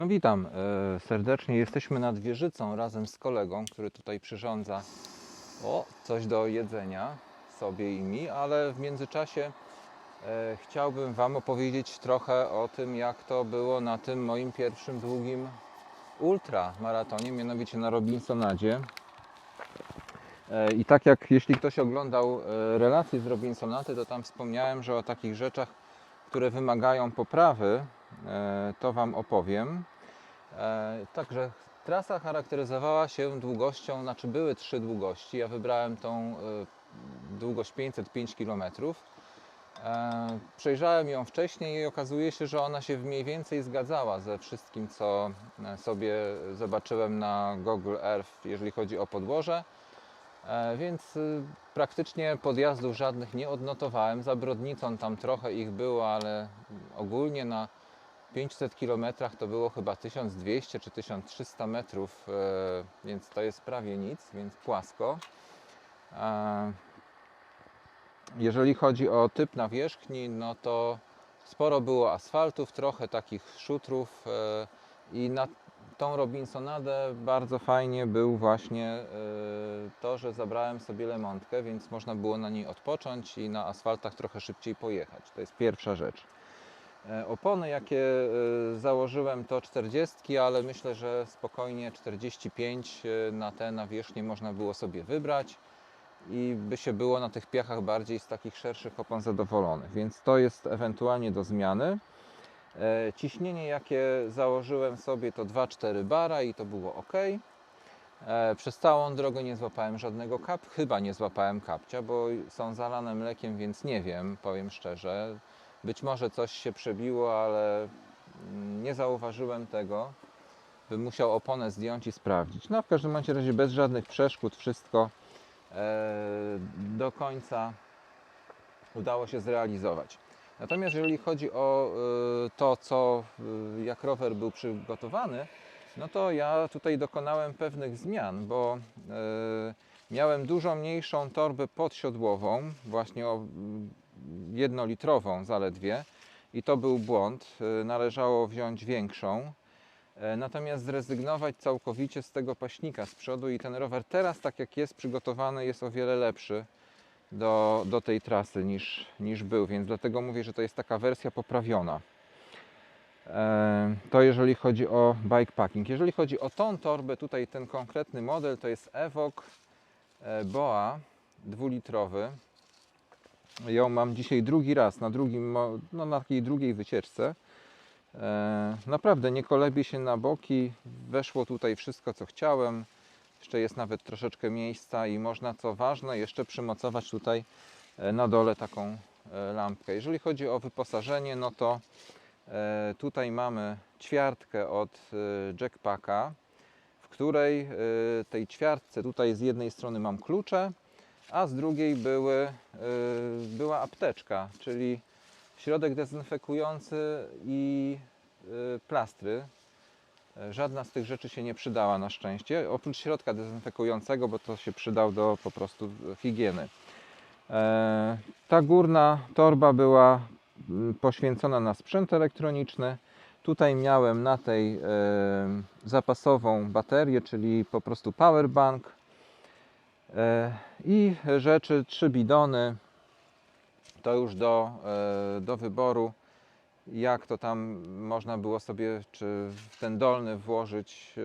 No witam serdecznie. Jesteśmy nad wieżycą razem z kolegą, który tutaj przyrządza coś do jedzenia sobie i mi, ale w międzyczasie chciałbym Wam opowiedzieć trochę o tym, jak to było na tym moim pierwszym długim ultramaratonie, mianowicie na Robinsonadzie. I tak jak jeśli ktoś oglądał relacje z Robinsonady, to tam wspomniałem, że o takich rzeczach, które wymagają poprawy, to Wam opowiem. Także trasa charakteryzowała się długością, znaczy były 3 długości. Ja wybrałem tą długość 505 km. Przejrzałem ją wcześniej i okazuje się, że ona się mniej więcej zgadzała ze wszystkim, co sobie zobaczyłem na Google Earth, jeżeli chodzi o podłoże. Więc praktycznie podjazdów żadnych nie odnotowałem. Za Brodnicą tam trochę ich było, ale ogólnie na 500 km to było chyba 1200 czy 1300 metrów, więc to jest prawie nic, więc płasko. Jeżeli chodzi o typ nawierzchni, no to sporo było asfaltów, trochę takich szutrów i na tą Robinsonadę bardzo fajnie był właśnie to, że zabrałem sobie lemontkę, więc można było na niej odpocząć i na asfaltach trochę szybciej pojechać. To jest pierwsza rzecz. Opony, jakie założyłem, to 40, ale myślę, że spokojnie 45 na te nawierzchnie można było sobie wybrać i by się było na tych piachach bardziej z takich szerszych opon zadowolonych, więc to jest ewentualnie do zmiany. Ciśnienie, jakie założyłem sobie, to 2,4 bara i to było ok. Przez całą drogę nie złapałem żadnego chyba nie złapałem kapcia, bo są zalane mlekiem, więc nie wiem, powiem szczerze. Być może coś się przebiło, ale nie zauważyłem tego. Bym musiał oponę zdjąć i sprawdzić. No w każdym razie bez żadnych przeszkód wszystko do końca udało się zrealizować. Natomiast jeżeli chodzi o to, jak rower był przygotowany, no to ja tutaj dokonałem pewnych zmian, bo miałem dużo mniejszą torbę podsiodłową, właśnie o 1-litrową zaledwie, i to był błąd. Należało wziąć większą. Natomiast zrezygnować całkowicie z tego paśnika z przodu i ten rower teraz, tak jak jest przygotowany, jest o wiele lepszy do tej trasy niż był, więc dlatego mówię, że to jest taka wersja poprawiona. To jeżeli chodzi o bikepacking. Jeżeli chodzi o tą torbę, tutaj ten konkretny model to jest Evoque Boa 2-litrowy. Ją mam dzisiaj drugi raz, na takiej drugiej wycieczce. Naprawdę nie kolebię się na boki, weszło tutaj wszystko, co chciałem. Jeszcze jest nawet troszeczkę miejsca i można, co ważne, jeszcze przymocować tutaj na dole taką lampkę. Jeżeli chodzi o wyposażenie, no to tutaj mamy ćwiartkę od Jackpacka, w której tej ćwiartce tutaj z jednej strony mam klucze, a z drugiej była apteczka, czyli środek dezynfekujący i plastry. Żadna z tych rzeczy się nie przydała na szczęście, oprócz środka dezynfekującego, bo to się przydał do po prostu higieny. Ta górna torba była poświęcona na sprzęt elektroniczny. Tutaj miałem na tej zapasową baterię, czyli po prostu powerbank i rzeczy, 3 bidony. To już do wyboru, jak to tam można było sobie, czy w ten dolny włożyć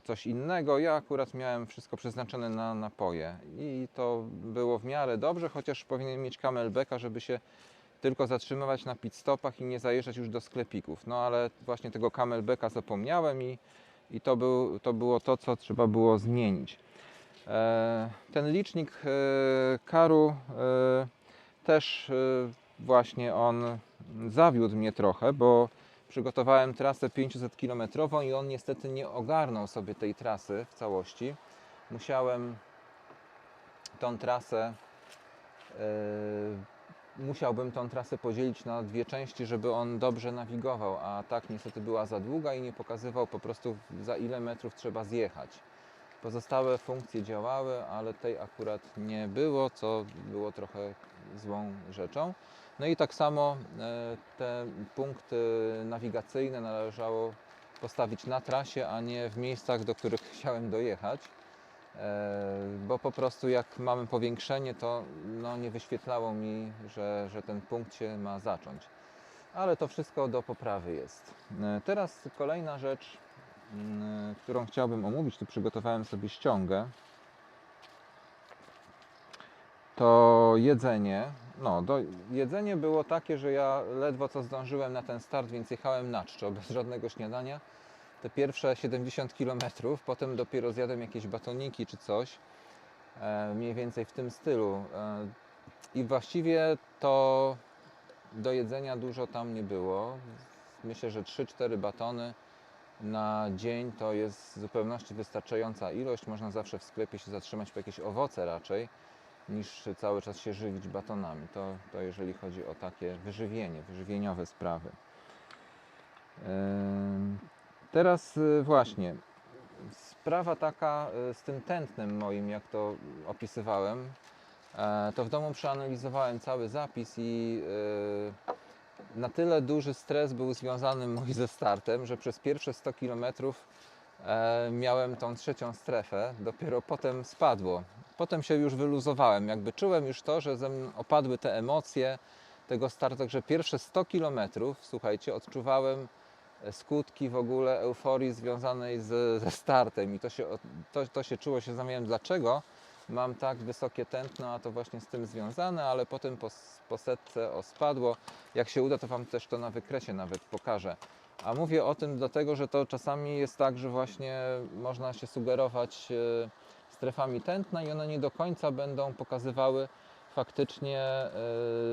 coś innego. Ja akurat miałem wszystko przeznaczone na napoje i to było w miarę dobrze, chociaż powinien mieć camelbacka, żeby się tylko zatrzymywać na pit stopach i nie zajeżdżać już do sklepików. No ale właśnie tego camelbacka zapomniałem i to było to, co trzeba było zmienić. Ten licznik Karu też właśnie on zawiódł mnie trochę, bo przygotowałem trasę 500 km i on niestety nie ogarnął sobie tej trasy w całości. Musiałbym tą trasę podzielić na 2 części, żeby on dobrze nawigował, a tak niestety była za długa i nie pokazywał po prostu, za ile metrów trzeba zjechać. Pozostałe funkcje działały, ale tej akurat nie było, co było trochę złą rzeczą. No i tak samo te punkty nawigacyjne należało postawić na trasie, a nie w miejscach, do których chciałem dojechać, bo po prostu jak mamy powiększenie, to no, nie wyświetlało mi, że ten punkt się ma zacząć. Ale to wszystko do poprawy jest. Teraz kolejna rzecz, którą chciałbym omówić, tu przygotowałem sobie ściągę, to jedzenie. No, jedzenie było takie, że ja ledwo co zdążyłem na ten start, więc jechałem na czczo, bez żadnego śniadania. Te pierwsze 70 km, potem dopiero zjadłem jakieś batoniki czy coś, mniej więcej w tym stylu. I właściwie to do jedzenia dużo tam nie było. Myślę, że 3-4 batony na dzień to jest w zupełności wystarczająca ilość. Można zawsze w sklepie się zatrzymać po jakieś owoce raczej, niż cały czas się żywić batonami. To jeżeli chodzi o takie wyżywieniowe sprawy. Teraz właśnie sprawa taka z tym tętnem moim, jak to opisywałem, to w domu przeanalizowałem cały zapis i na tyle duży stres był związany mój ze startem, że przez pierwsze 100 km miałem tą trzecią strefę, dopiero potem spadło. Potem się już wyluzowałem, jakby czułem już to, że ze mną opadły te emocje tego startu, także pierwsze 100 km, słuchajcie, odczuwałem skutki w ogóle euforii związanej ze startem i to się czuło, się zastanawiałem dlaczego mam tak wysokie tętno, a to właśnie z tym związane, ale potem po setce spadło. Jak się uda, to Wam też to na wykresie nawet pokażę. A mówię o tym dlatego, że to czasami jest tak, że właśnie można się sugerować strefami tętna i one nie do końca będą pokazywały faktycznie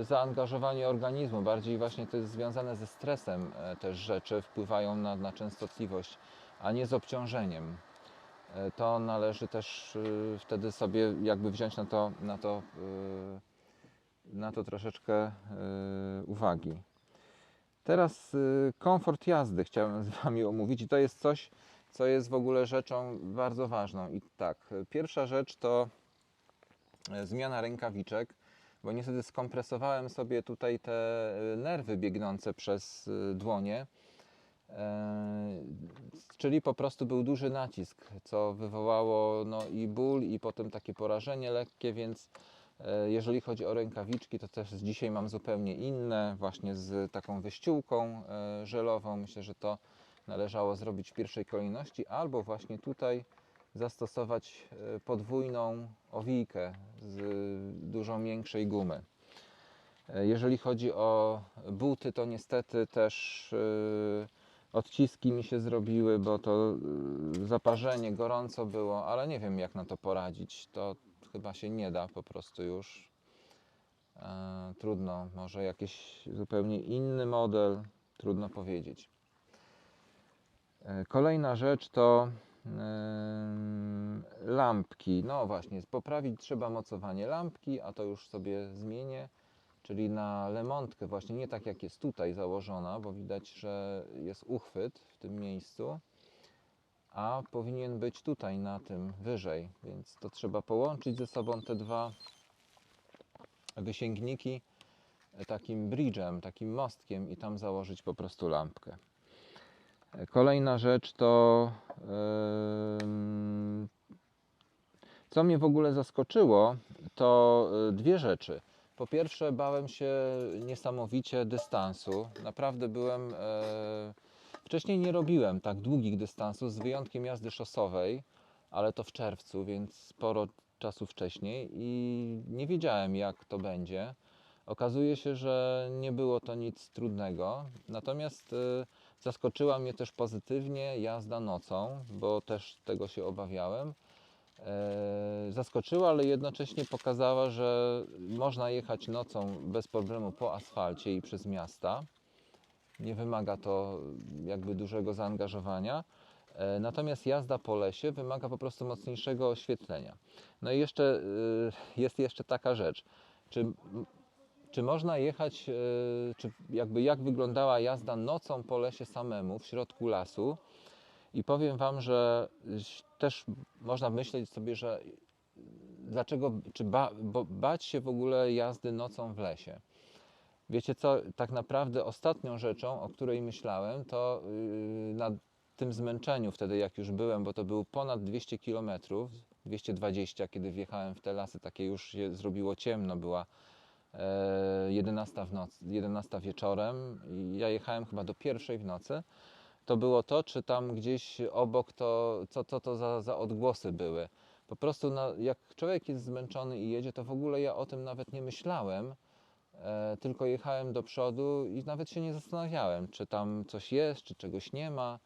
zaangażowanie organizmu. Bardziej właśnie to jest związane ze stresem też rzeczy, wpływają na częstotliwość, a nie z obciążeniem. To należy też wtedy sobie jakby wziąć na to troszeczkę uwagi. Teraz komfort jazdy chciałem z Wami omówić i to jest coś, co jest w ogóle rzeczą bardzo ważną. I tak, pierwsza rzecz to zmiana rękawiczek, bo niestety skompresowałem sobie tutaj te nerwy biegnące przez dłonie, czyli po prostu był duży nacisk, co wywołało no, i ból, i potem takie porażenie lekkie, więc jeżeli chodzi o rękawiczki, to też dzisiaj mam zupełnie inne, właśnie z taką wyściółką żelową. Myślę, że to należało zrobić w pierwszej kolejności, albo właśnie tutaj zastosować podwójną owijkę z dużo miększej gumy. Jeżeli chodzi o buty, to niestety też odciski mi się zrobiły, bo to zaparzenie, gorąco było, ale nie wiem jak na to poradzić. To chyba się nie da po prostu już. Trudno, może jakiś zupełnie inny model, trudno powiedzieć. Kolejna rzecz to lampki. No właśnie, poprawić trzeba mocowanie lampki, a to już sobie zmienię. Czyli na lemontkę właśnie, nie tak jak jest tutaj założona, bo widać, że jest uchwyt w tym miejscu, a powinien być tutaj na tym wyżej, więc to trzeba połączyć ze sobą te dwa wysięgniki takim bridge'em, takim mostkiem i tam założyć po prostu lampkę. Kolejna rzecz to co mnie w ogóle zaskoczyło, to dwie rzeczy. Po pierwsze, bałem się niesamowicie dystansu. Naprawdę byłem. Wcześniej nie robiłem tak długich dystansów, z wyjątkiem jazdy szosowej, ale to w czerwcu, więc sporo czasu wcześniej i nie wiedziałem, jak to będzie. Okazuje się, że nie było to nic trudnego. Natomiast zaskoczyła mnie też pozytywnie jazda nocą, bo też tego się obawiałem. Zaskoczyła, ale jednocześnie pokazała, że można jechać nocą bez problemu po asfalcie i przez miasta. Nie wymaga to jakby dużego zaangażowania. Natomiast jazda po lesie wymaga po prostu mocniejszego oświetlenia. No i jeszcze jest jeszcze taka rzecz. Czy można jechać, czy jakby jak wyglądała jazda nocą po lesie samemu w środku lasu? I powiem Wam, że też można myśleć sobie, że dlaczego, bać się w ogóle jazdy nocą w lesie. Wiecie co, tak naprawdę ostatnią rzeczą, o której myślałem, to na tym zmęczeniu wtedy, jak już byłem, bo to było ponad 200 km, 220, kiedy wjechałem w te lasy, takie już się zrobiło ciemno, była 11 w nocy, 11 wieczorem i ja jechałem chyba do 1 w nocy. To było to, czy tam gdzieś obok to, co to za odgłosy były. Po prostu jak człowiek jest zmęczony i jedzie, to w ogóle ja o tym nawet nie myślałem, tylko jechałem do przodu i nawet się nie zastanawiałem, czy tam coś jest, czy czegoś nie ma.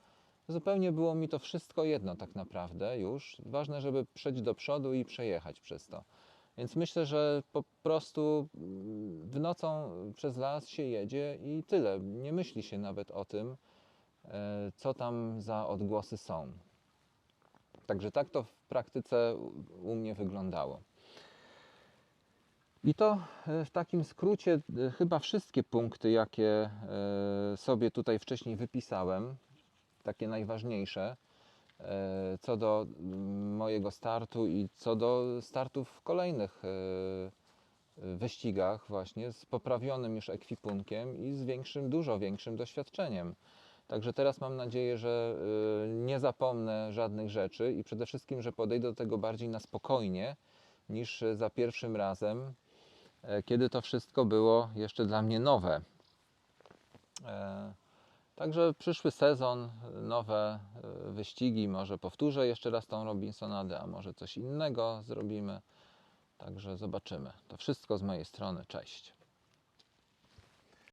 Zupełnie było mi to wszystko jedno tak naprawdę już. Ważne, żeby przejść do przodu i przejechać przez to. Więc myślę, że po prostu w nocą przez las się jedzie i tyle. Nie myśli się nawet o tym, co tam za odgłosy są. Także tak to w praktyce u mnie wyglądało. I to w takim skrócie chyba wszystkie punkty, jakie sobie tutaj wcześniej wypisałem, takie najważniejsze, co do mojego startu i co do startów w kolejnych wyścigach właśnie z poprawionym już ekwipunkiem i z dużo większym doświadczeniem. Także teraz mam nadzieję, że nie zapomnę żadnych rzeczy i przede wszystkim, że podejdę do tego bardziej na spokojnie niż za pierwszym razem, kiedy to wszystko było jeszcze dla mnie nowe. Także przyszły sezon, nowe wyścigi, może powtórzę jeszcze raz tą Robinsonadę, a może coś innego zrobimy. Także zobaczymy. To wszystko z mojej strony. Cześć.